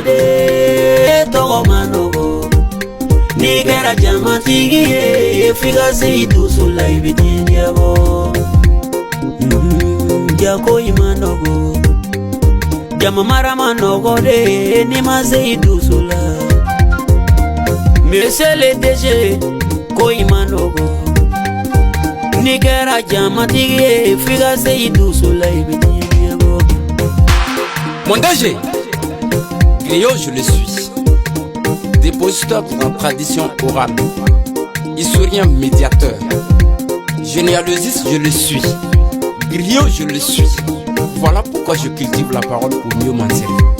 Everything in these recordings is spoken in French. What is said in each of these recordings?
de togo manogo ni kera jamatigi ye figa seidu sulai bidiabo jako imanogo jama mara manogo de ni mazeidu sula mesele deje ko imanogo ni kera jamatigi ye figa seidu sulai bidiabo. Mon DG, griot je le suis, dépositeur de la tradition orale, historien médiateur, généalogiste je le suis, griot je le suis. Voilà pourquoi je cultive la parole pour mieux m'en servir.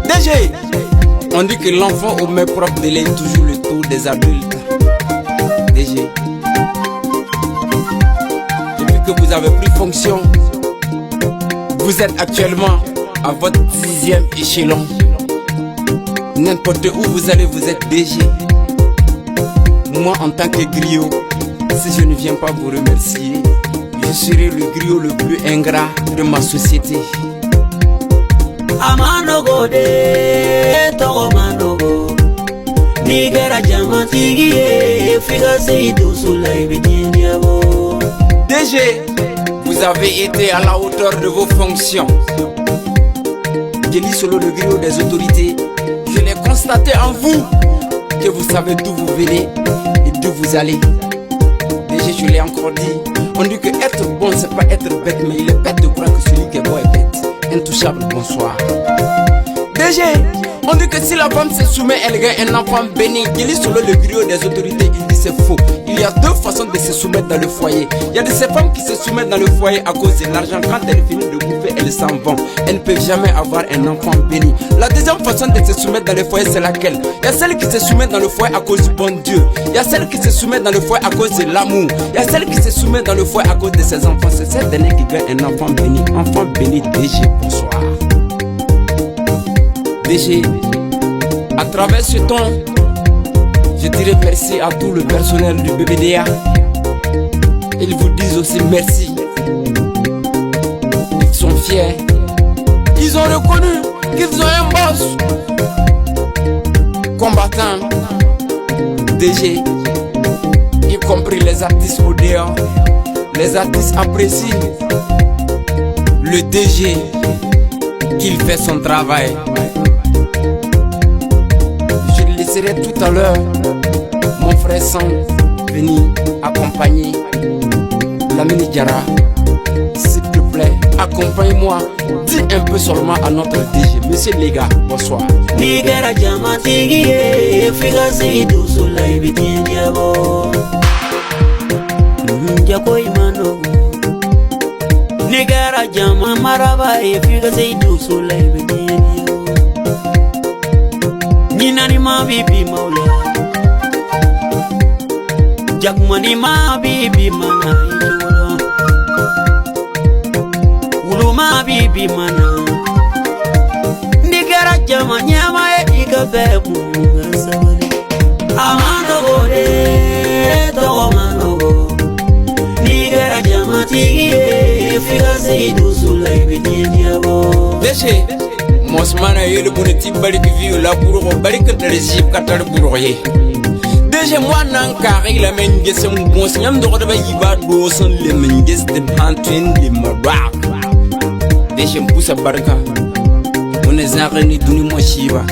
DG, on dit que l'enfant au mains propres délaie toujours le tour des adultes. DG, depuis que vous avez pris fonction, vous êtes actuellement à votre 10e échelon. N'importe où vous allez, vous êtes DG. Moi, en tant que griot, si je ne viens pas vous remercier, je serai le griot le plus ingrat de ma société. Amanogo de togo manogo ni kera jamatigi ye figa seidu sulai bidiabo. DG, vous avez été à la hauteur de vos fonctions. Gély Solo, le griot des autorités, je l'ai constaté en vous que vous savez d'où vous venez et d'où vous allez. DG, je l'ai encore dit, on dit que être bon c'est pas être bête, mais il est bête de croire que celui qui est bon est bête. Intouchable, bonsoir. DG, on dit que si la femme se soumet, elle gagne un enfant béni. Gély Solo, le griot des autorités, il dit c'est faux. Il y a deux façons de se soumettre dans le foyer. Il y a de ces femmes qui se soumettent dans le foyer à cause de l'argent. Quand elles finissent de bouffer, elles s'en vont. Elles ne peuvent jamais avoir un enfant béni. La deuxième façon de se soumettre dans le foyer, c'est laquelle? Il y a celles qui se soumettent dans le foyer à cause du bon Dieu. Il y a celles qui se soumettent dans le foyer à cause de l'amour. Il y a celles qui se soumettent dans le foyer à cause de ses enfants. C'est cette dernière qui gagne un enfant béni. Enfant béni, DG, bonsoir. DG, à travers ce temps, je dirais merci à tout le personnel du BBDA. Ils vous disent aussi merci. Ils sont fiers. Ils ont reconnu qu'ils ont un boss. Combattant, DG, y compris les artistes au dehors. Les artistes apprécient le DG qu'il fait son travail. Je laisserai tout à l'heure mon frère Sang venir accompagner Lamine Diarra. S'il te plaît, accompagne-moi. Dis un peu seulement à notre DG. Monsieur les gars, bonsoir. Nigera jamatigi ye figa seidu sulai bidiabo. Jako imanogo nigera jama maraba ye figa seidu sulai bidiabo. Ninani ma bibi maula Jakmani ma bibi mana ijola Ulu ma bibi mana Nigera jama nyama e igabe mu sabali. Amanogo de togo manogo Nigera jama tigi e figa seidu sulai bidiabo. DG, Mosmana yele boneti bari vio la pour bari que de régime katar bourroyer. DG moi nan kari la mengese mon bon signam de ba yiba do son le menges de antenne de marak. DG mbusa barka. On est zareni duni mo shiba.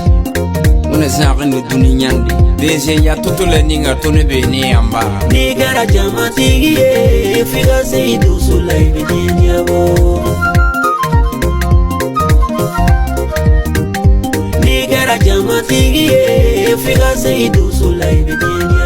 On est zareni duni nyande. DG ya toto le ninga tone beni amba. Nigera jamatigi e figa seidu sulai bidiabo. Nigera jamatigi ye figa seidu sulai bidiabo.